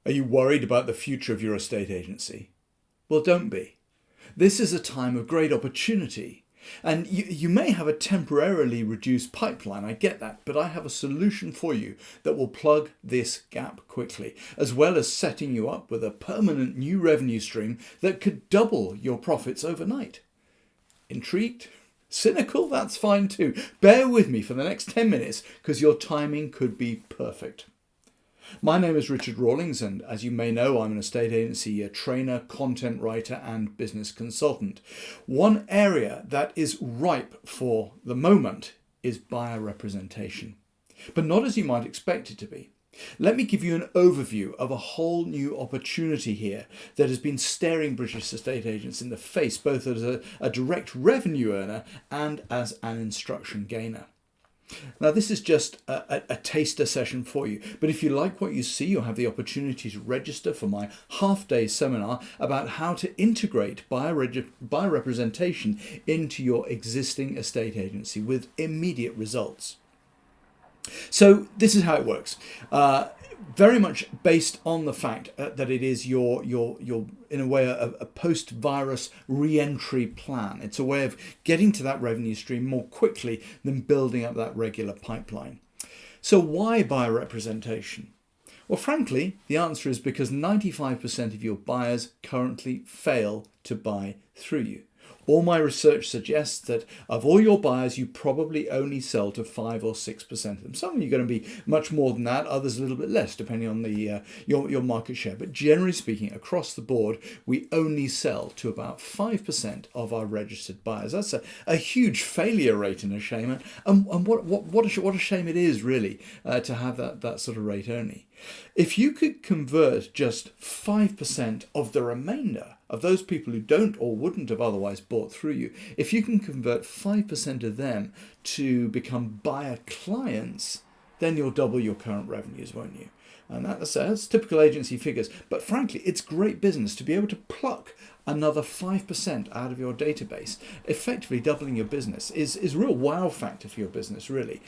Are you worried about the future of your estate agency? Well, don't be. This is a time of great opportunity. And you may have a temporarily reduced pipeline, I get that, but I have a solution for you that will plug this gap quickly, as well as setting you up with a permanent new revenue stream that could double your profits overnight. Intrigued? Cynical? That's fine too. Bear with me for the next 10 minutes because your timing could be perfect. My name is Richard Rawlings, and as you may know, I'm an estate agency trainer, content writer, and business consultant. One area that is ripe for the moment is buyer representation, but not as you might expect it to be. Let me give you an overview of a whole new opportunity here that has been staring British estate agents in the face, both as a direct revenue earner and as an instruction gainer. Now, this is just a taster session for you, but if you like what you see, you'll have the opportunity to register for my half-day seminar about how to integrate buyer representation into your existing estate agency with immediate results. So this is how it works. Very much based on the fact that it is your in a way a post-virus re-entry plan. It's a way of getting to that revenue stream more quickly than building up that regular pipeline. So why buyer representation? Well, frankly, the answer is because 95% of your buyers currently fail to buy through you. All my research suggests that of all your buyers, you probably only sell to 5 or 6% of them. Some of you are going to be much more than that, others a little bit less, depending on the your market share. But generally speaking, across the board, we only sell to about 5% of our registered buyers. That's a huge failure rate and a shame. And what a shame it is, really, to have that sort of rate only. If you could convert just 5% of the remainder of those people who don't or wouldn't have otherwise bought through you, if you can convert 5% of them to become buyer clients, then you'll double your current revenues, won't you? And that's typical agency figures. But frankly, it's great business to be able to pluck another 5% out of your database, effectively doubling your business is a real wow factor for your business, really.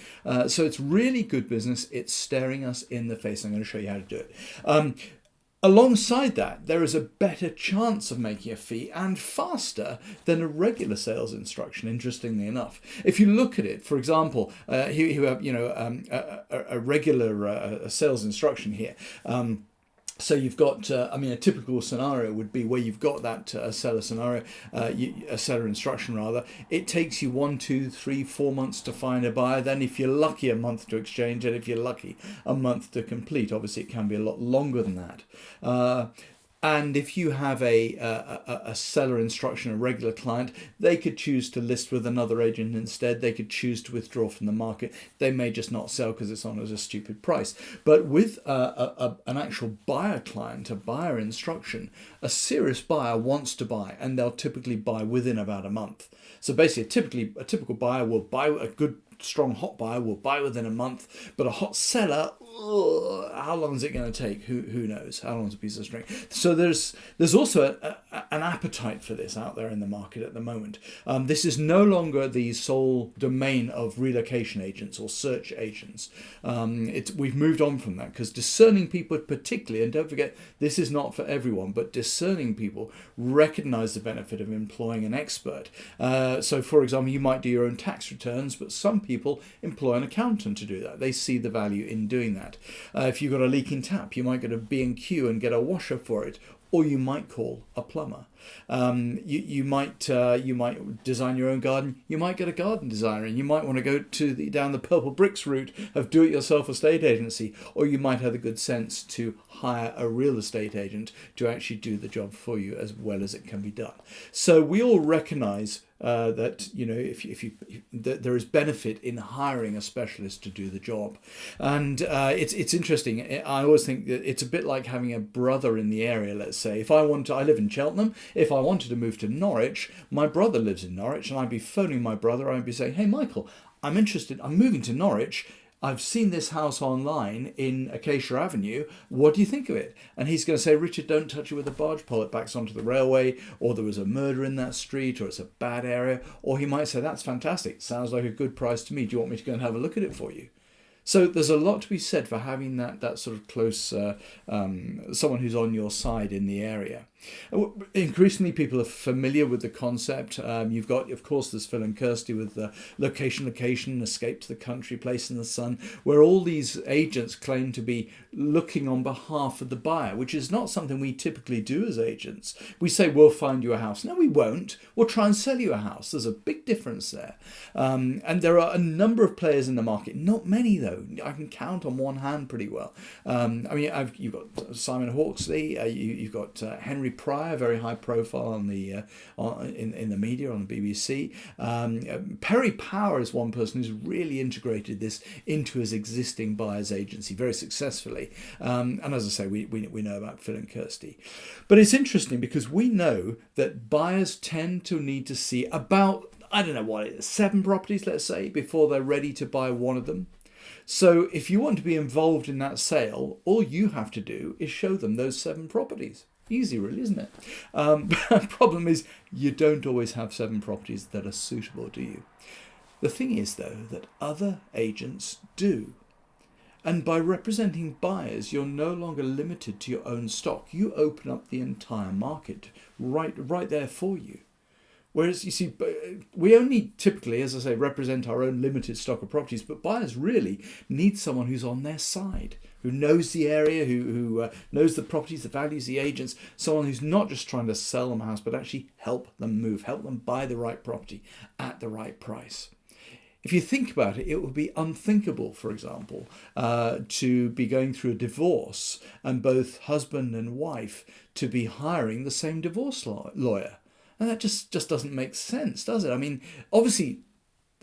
So it's really good business. It's staring us in the face. I'm going to show you how to do it. Alongside that, there is a better chance of making a fee and faster than a regular sales instruction, interestingly enough. If you look at it, for example, here you have a regular sales instruction here. So you've got, a typical scenario would be where you've got that seller scenario, a seller instruction rather. It takes you 1, 2, 3, 4 months to find a buyer. Then if you're lucky, a month to exchange, and if you're lucky, a month to complete. Obviously, it can be a lot longer than that. And if you have a seller instruction, a regular client, they could choose to list with another agent instead. They could choose to withdraw from the market. They may just not sell because it's on as a stupid price. But with an actual buyer client, a buyer instruction, a serious buyer wants to buy, and they'll typically buy within about a month. So basically, a typical buyer will buy, a good strong hot buyer will buy within a month, but a hot seller, how long is it going to take? Who knows? How long is a piece of string? So there's also an appetite for this out there in the market at the moment. This is no longer the sole domain of relocation agents or search agents. We've moved on from that because discerning people particularly, and don't forget, this is not for everyone, but discerning people recognize the benefit of employing an expert. So for example, you might do your own tax returns, but some people employ an accountant to do that. They see the value in doing that. If you've got a leaking tap, you might go to B&Q and get a washer for it, or you might call a plumber. You might design your own garden. You might get a garden designer, and you might want to go down the purple bricks route of do-it-yourself estate agency, or you might have the good sense to hire a real estate agent to actually do the job for you as well as it can be done. So we all recognise that that there is benefit in hiring a specialist to do the job, and it's interesting. I always think that it's a bit like having a brother in the area. Let's say I live in Cheltenham. If I wanted to move to Norwich, my brother lives in Norwich, and I'd be phoning my brother. I'd be saying, "Hey, Michael, I'm interested. I'm moving to Norwich. I've seen this house online in Acacia Avenue. What do you think of it?" And he's going to say, "Richard, don't touch it with a barge pole. It backs onto the railway, or there was a murder in that street, or it's a bad area." Or he might say, "That's fantastic. Sounds like a good price to me. Do you want me to go and have a look at it for you?" So there's a lot to be said for having that sort of close, someone who's on your side in the area. Increasingly, people are familiar with the concept. You've got, of course, there's Phil and Kirsty with the location, escape to the country, place in the sun, where all these agents claim to be looking on behalf of the buyer, which is not something we typically do as agents. We say, we'll find you a house. No, we won't. We'll try and sell you a house. There's a big difference there. And there are a number of players in the market, not many though. I can count on one hand pretty well. You've got Simon Hawksley, you've got Henry Pryor, very high profile on the in the media on the BBC. Perry Power is one person who's really integrated this into his existing buyer's agency very successfully. And as I say, we know about Phil and Kirsty. But it's interesting because we know that buyers tend to need to see about, I don't know what it is, 7 properties, let's say, before they're ready to buy one of them. So if you want to be involved in that sale, all you have to do is show them those 7 properties. Easy, really, isn't it? The problem is you don't always have 7 properties that are suitable, do you? The thing is, though, that other agents do. And by representing buyers, you're no longer limited to your own stock. You open up the entire market right there for you. Whereas, you see, we only typically, as I say, represent our own limited stock of properties, but buyers really need someone who's on their side, who knows the area, who knows the properties, the values, the agents, someone who's not just trying to sell them a house, but actually help them move, help them buy the right property at the right price. If you think about it, it would be unthinkable, for example, to be going through a divorce and both husband and wife to be hiring the same divorce lawyer. And that just doesn't make sense, does it? I mean, obviously,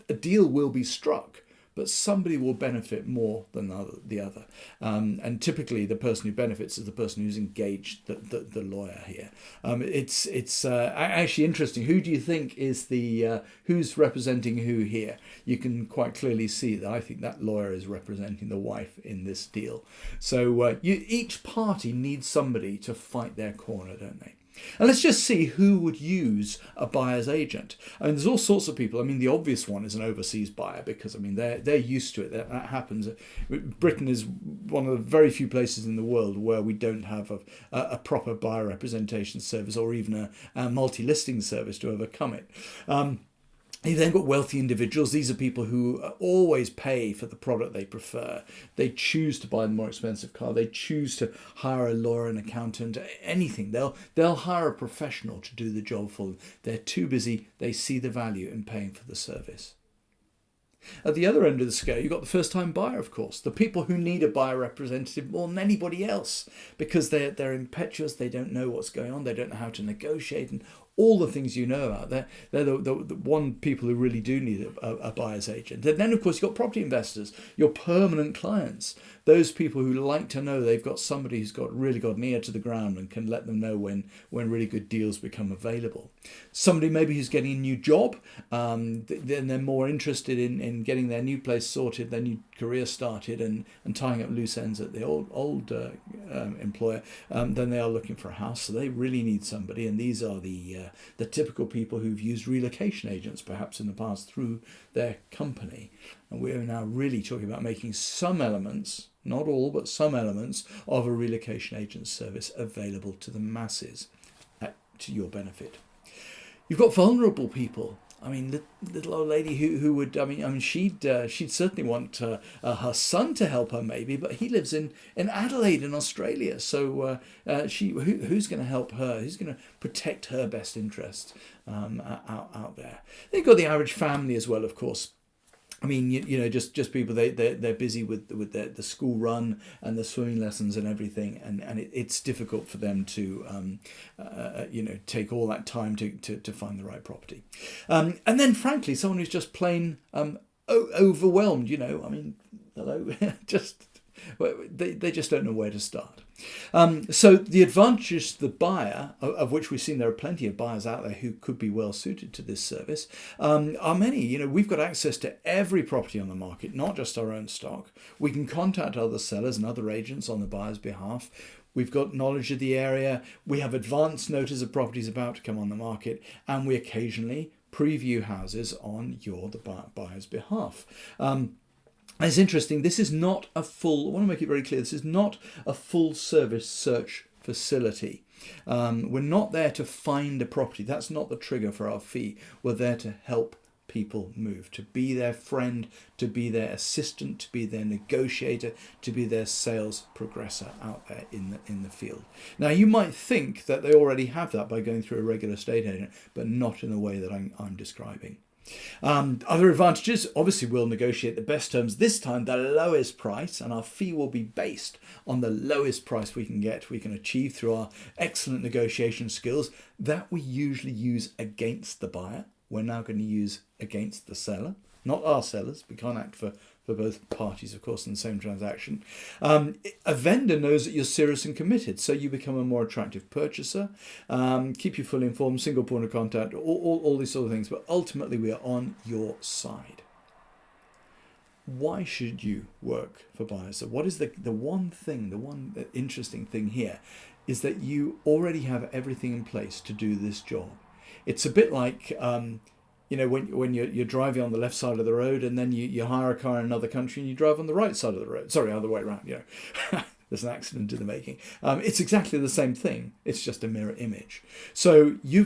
a deal will be struck, but somebody will benefit more than the other. And typically, the person who benefits is the person who's engaged the lawyer here. It's actually interesting. Who do you think is who's representing who here? You can quite clearly see that I think that lawyer is representing the wife in this deal. So each party needs somebody to fight their corner, don't they? And let's just see who would use a buyer's agent. I mean, there's all sorts of people. I mean, the obvious one is an overseas buyer because, I mean, they're used to it. That happens. Britain is one of the very few places in the world where we don't have a proper buyer representation service or even a multi-listing service to overcome it. You've then got wealthy individuals. These are people who always pay for the product they prefer. They choose to buy the more expensive car. They choose to hire a lawyer, an accountant, anything. They'll hire a professional to do the job for them. They're too busy. They see the value in paying for the service. At the other end of the scale, you've got the first-time buyer, of course, the people who need a buyer representative more than anybody else because they're impetuous, they don't know what's going on, they don't know how to negotiate, and all the things you know about. They're the one people who really do need a buyer's agent. And then, of course, you've got property investors, your permanent clients, those people who like to know they've got somebody who's really got an ear to the ground and can let them know when really good deals become available. Somebody maybe who's getting a new job, then they're more interested in getting their new place sorted, their new career started, and tying up loose ends at the old employer than they are looking for a house. So they really need somebody, and these are the typical people who've used relocation agents perhaps in the past through their company. And we're now really talking about making some elements, not all, but some elements of a relocation agent service available to the masses to your benefit. You've got vulnerable people. I mean, the little old lady who would, I mean, she'd certainly want her son to help her maybe, but he lives in Adelaide in Australia. So who's going to help her? Who's going to protect her best interest out there? They've got the average family as well, of course. I mean, just people, they're busy with the school run and the swimming lessons and everything, and it's difficult for them to, take all that time to find the right property. And then, frankly, someone who's just plain overwhelmed, I mean, hello, they just don't know where to start. So the advantage to the buyer, of which we've seen there are plenty of buyers out there who could be well suited to this service, are many. We've got access to every property on the market, not just our own stock. We can contact other sellers and other agents on the buyer's behalf. We've got knowledge of the area. We have advance notice of properties about to come on the market, and we occasionally preview houses on the buyer's behalf. And it's interesting, this is not a full, I want to make it very clear, this is not a full service search facility. We're not there to find a property. That's not the trigger for our fee. We're there to help people move, to be their friend, to be their assistant, to be their negotiator, to be their sales progressor out there in the field. Now, you might think that they already have that by going through a regular estate agent, but not in the way that I'm describing. Other advantages, obviously we'll negotiate the best terms, this time the lowest price, and our fee will be based on the lowest price we can achieve through our excellent negotiation skills that we usually use against the buyer. We're now going to use against the seller, not our sellers. We can't act for both parties, of course, in the same transaction. A vendor knows that you're serious and committed, so you become a more attractive purchaser. Keep you fully informed, single point of contact, all these sort of things, but ultimately we are on your side. Why should you work for buyers? So what is the one interesting thing here is that you already have everything in place to do this job. It's a bit like when you're driving on the left side of the road and then you hire a car in another country and you drive on the right side of the road. Sorry, other way around. There's an accident in the making. It's exactly the same thing. It's just a mirror image. So you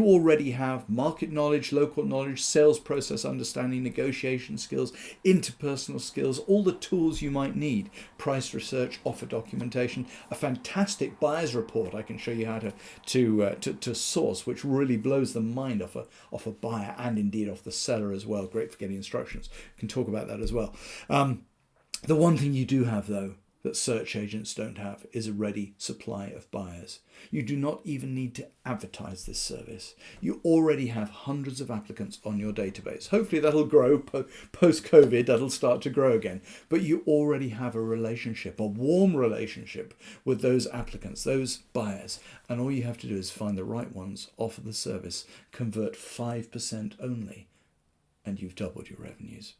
already have market knowledge, local knowledge, sales process understanding, negotiation skills, interpersonal skills, all the tools you might need, price research, offer documentation, a fantastic buyer's report I can show you how to source, which really blows the mind off a buyer and indeed off the seller as well. Great for getting instructions. We can talk about that as well. The one thing you do have, though, that search agents don't have is a ready supply of buyers. You do not even need to advertise this service. You already have hundreds of applicants on your database. Hopefully that'll grow post-COVID, that'll start to grow again. But you already have a relationship, a warm relationship with those applicants, those buyers. And all you have to do is find the right ones, offer the service, convert 5% only, and you've doubled your revenues.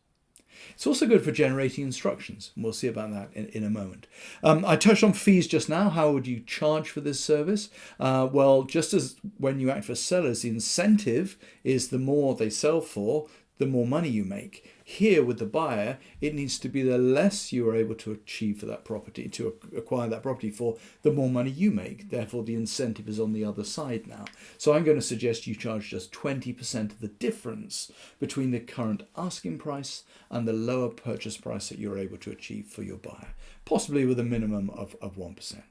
It's also good for generating instructions, and we'll see about that in a moment. I touched on fees just now. How would you charge for this service? Well, just as when you act for sellers, the incentive is the more they sell for, the more money you make. Here with the buyer, it needs to be the less you are able to achieve for that property, to acquire that property for, the more money you make. Therefore, the incentive is on the other side now. So I'm going to suggest you charge just 20% of the difference between the current asking price and the lower purchase price that you're able to achieve for your buyer, possibly with a minimum of 1%.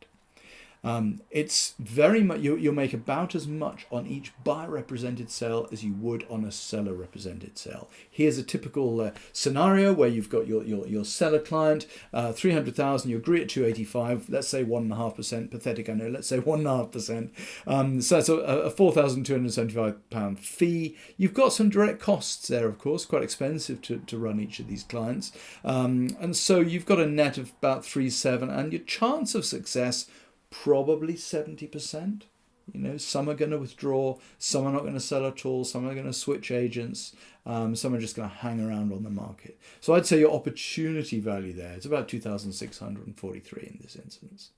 It's very much, you'll make about as much on each buyer represented sale as you would on a seller represented sale. Here's a typical scenario where you've got your seller client, 300,000, you agree at 285, let's say 1.5%, pathetic I know, let's say 1.5%. So that's a £4,275 fee. You've got some direct costs there, of course, quite expensive to run each of these clients. And so you've got a net of about 3.7, and your chance of success probably 70%. Some are going to withdraw, some are not going to sell at all, some are going to switch agents, some are just going to hang around on the market. So I'd say your opportunity value there is about 2,643 in this instance.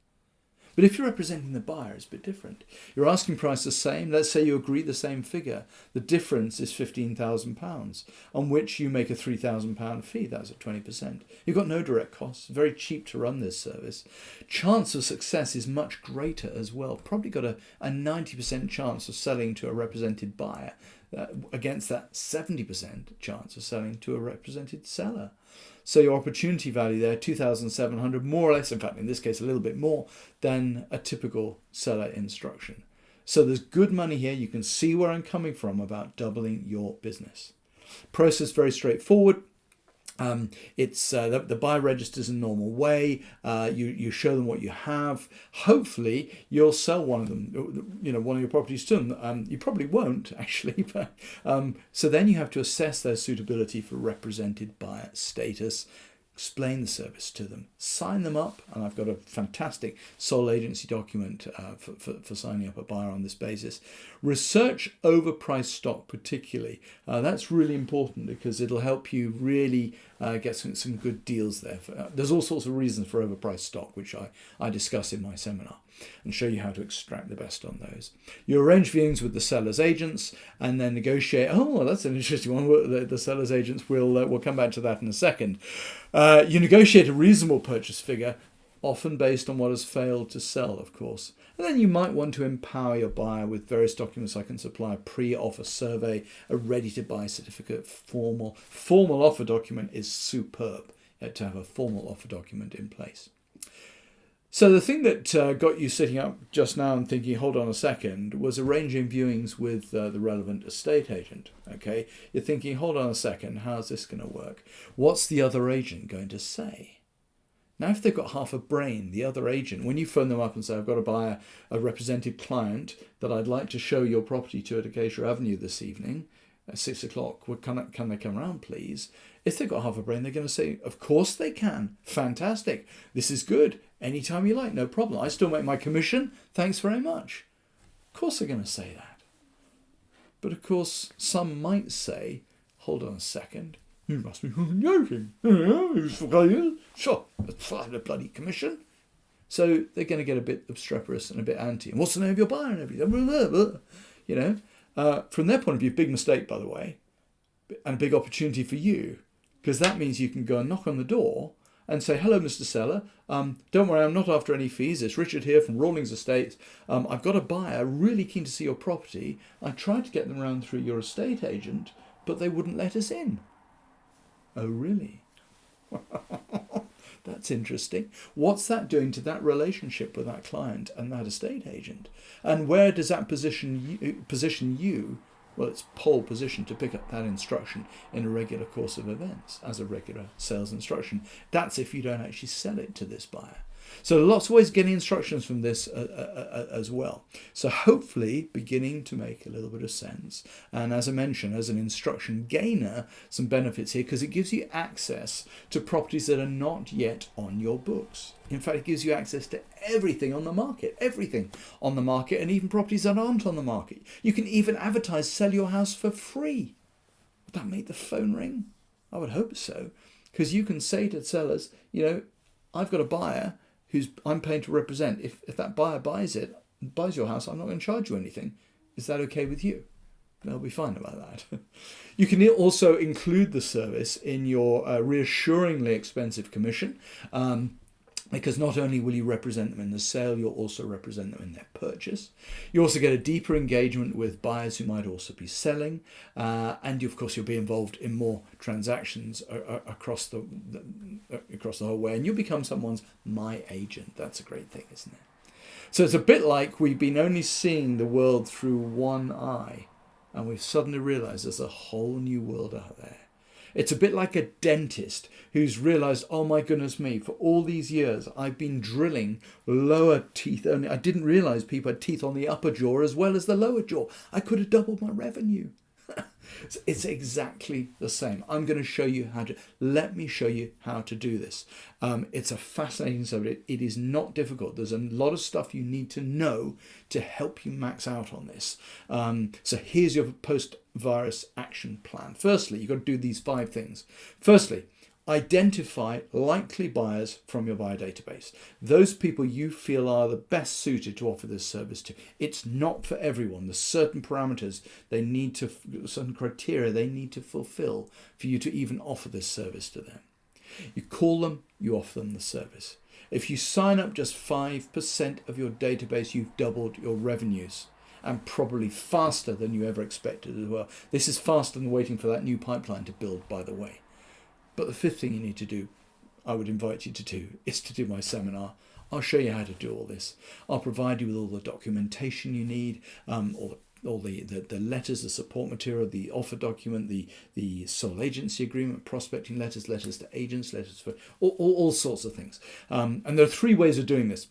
But if you're representing the buyer, it's a bit different. Your asking price the same. Let's say you agree the same figure. The difference is £15,000, on which you make a £3,000 fee. That's at 20%. You've got no direct costs. Very cheap to run this service. Chance of success is much greater as well. Probably got a 90% chance of selling to a represented buyer against that 70% chance of selling to a represented seller. So your opportunity value there, 2,700, more or less, in fact, in this case, a little bit more than a typical seller instruction. So there's good money here. You can see where I'm coming from about doubling your business. Process very straightforward. It's the buyer registers in a normal way. You show them what you have. Hopefully, you'll sell one of them, one of your properties to them. You probably won't actually, but so then you have to assess their suitability for represented buyer status. Explain the service to them, sign them up, and I've got a fantastic sole agency document for signing up a buyer on this basis. Research overpriced stock particularly. That's really important because it'll help you really get some good deals there. There's all sorts of reasons for overpriced stock, which I discuss in my seminar and show you how to extract the best on those. You arrange viewings with the seller's agents and then negotiate. Oh, that's an interesting one. The seller's agents, we'll come back to that in a second. You negotiate a reasonable purchase figure, often based on what has failed to sell, of course. And then you might want to empower your buyer with various documents. I can supply a pre-offer survey, a ready-to-buy certificate, formal offer document is superb. You have to have a formal offer document in place. So the thing that got you sitting up just now and thinking, hold on a second, was arranging viewings with the relevant estate agent. Okay, you're thinking, hold on a second, how's this going to work? What's the other agent going to say? Now, if they've got half a brain, the other agent, when you phone them up and say, I've got to buy a represented client that I'd like to show your property to at Acacia Avenue this evening at 6 o'clock, well, can they come around, please? If they've got half a brain, they're going to say, of course they can. Fantastic. This is good. Anytime you like, no problem. I still make my commission. Thanks very much. Of course they're going to say that. But of course, some might say, hold on a second. You must be joking. Sure, a bloody commission. So they're going to get a bit obstreperous and a bit anti. And what's the name of your buyer and everything? You know, from their point of view, big mistake, by the way, and a big opportunity for you, because that means you can go and knock on the door and say, hello, Mr. Seller. Don't worry, I'm not after any fees. It's Richard here from Rawlings Estates. I've got a buyer really keen to see your property. I tried to get them around through your estate agent, but they wouldn't let us in. Oh, really? That's interesting. What's that doing to that relationship with that client and that estate agent? And where does that position you? Well, it's pole position to pick up that instruction in a regular course of events as a regular sales instruction. That's if you don't actually sell it to this buyer. So lots of ways of getting instructions from this as well. So hopefully beginning to make a little bit of sense. And as I mentioned, as an instruction gainer, some benefits here because it gives you access to properties that are not yet on your books. In fact, it gives you access to everything on the market, and even properties that aren't on the market. You can even advertise, sell your house for free. Would that make the phone ring? I would hope so. Because you can say to sellers, you know, I've got a buyer who's I'm paying to represent. If that buyer buys your house, I'm not going to charge you anything. Is that okay with you? They'll be fine about that. You can also include the service in your reassuringly expensive commission, because not only will you represent them in the sale, you'll also represent them in their purchase. You also get a deeper engagement with buyers who might also be selling, and of course you'll be involved in more transactions across the whole way, and you'll become someone's my agent. That's a great thing, isn't it? So it's a bit like we've been only seeing the world through one eye, and we've suddenly realised there's a whole new world out there. It's a bit like a dentist who's realised, oh my goodness me, for all these years I've been drilling lower teeth only. I didn't realise people had teeth on the upper jaw as well as the lower jaw. I could have doubled my revenue. It's exactly the same. I'm going to show you let me show you how to do this. It's a fascinating subject. It is not difficult. There's a lot of stuff you need to know to help you max out on this. So here's your post-virus action plan. Firstly, you've got to do these 5 things. Firstly, identify likely buyers from your buyer database. Those people you feel are the best suited to offer this service to. It's not for everyone. There's certain parameters certain criteria they need to fulfill for you to even offer this service to them. You call them, you offer them the service. If you sign up just 5% of your database, you've doubled your revenues, and probably faster than you ever expected as well. This is faster than waiting for that new pipeline to build, by the way. But the 5th thing you need to do, I would invite you to do, is to do my seminar. I'll show you how to do all this. I'll provide you with all the documentation you need, all the letters, the support material, the offer document, the sole agency agreement, prospecting letters to agents, letters for all sorts of things. And there are 3 ways of doing this.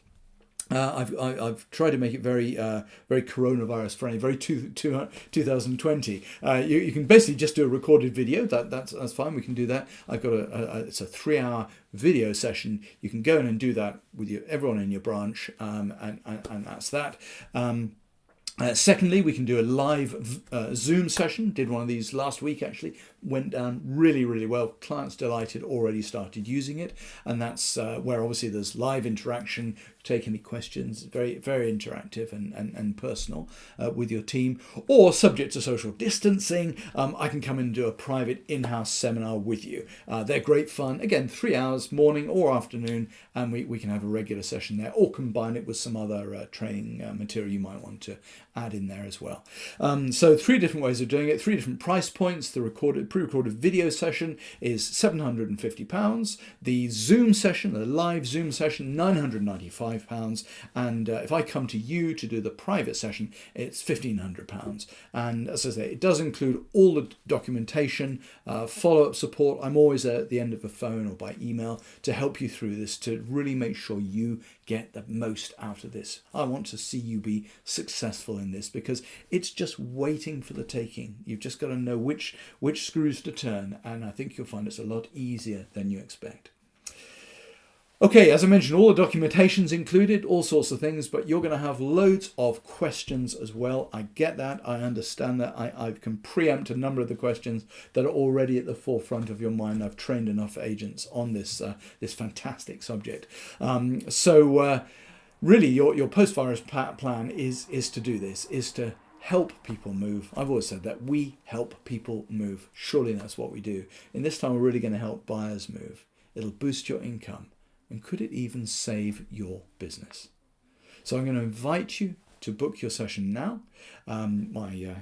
I've tried to make it very coronavirus friendly, very 2020. You can basically just do a recorded video. That's fine. We can do that. I've got it's a 3-hour video session. You can go in and do that with everyone in your branch, and that's that. Secondly, we can do a live Zoom session. Did one of these last week, actually. Went down really, really well. Clients delighted, already started using it. And that's where obviously there's live interaction, take any questions, very, very interactive and personal with your team. Or subject to social distancing, I can come and do a private in-house seminar with you. They're great fun. Again, 3 hours, morning or afternoon, and we can have a regular session there, or combine it with some other training material you might want to add in there as well. So 3 different ways of doing it, 3 different price points. The pre-recorded video session is £750. The Zoom session, the live Zoom session, £995. And if I come to you to do the private session, it's £1,500. And as I say, it does include all the documentation, follow-up support. I'm always at the end of the phone or by email to help you through this, to really make sure you get the most out of this. I want to see you be successful in this, because it's just waiting for the taking. You've just got to know which screws to turn, and I think you'll find it's a lot easier than you expect. Okay, as I mentioned, all the documentation's included, all sorts of things, but you're going to have loads of questions as well. I get that. I understand that. I can preempt a number of the questions that are already at the forefront of your mind. I've trained enough agents on this fantastic subject. Really, your post-virus plan is to do this, is to help people move. I've always said that we help people move. Surely that's what we do. In this time, we're really going to help buyers move. It'll boost your income. And could it even save your business? So I'm going to invite you to book your session now. My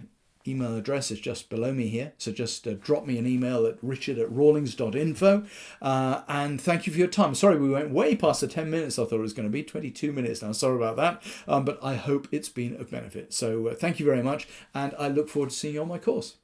email address is just below me here. So just drop me an email at richard@rawlings.info. And thank you for your time. Sorry, we went way past the 10 minutes I thought it was going to be. 22 minutes now. Sorry about that. But I hope it's been of benefit. So thank you very much. And I look forward to seeing you on my course.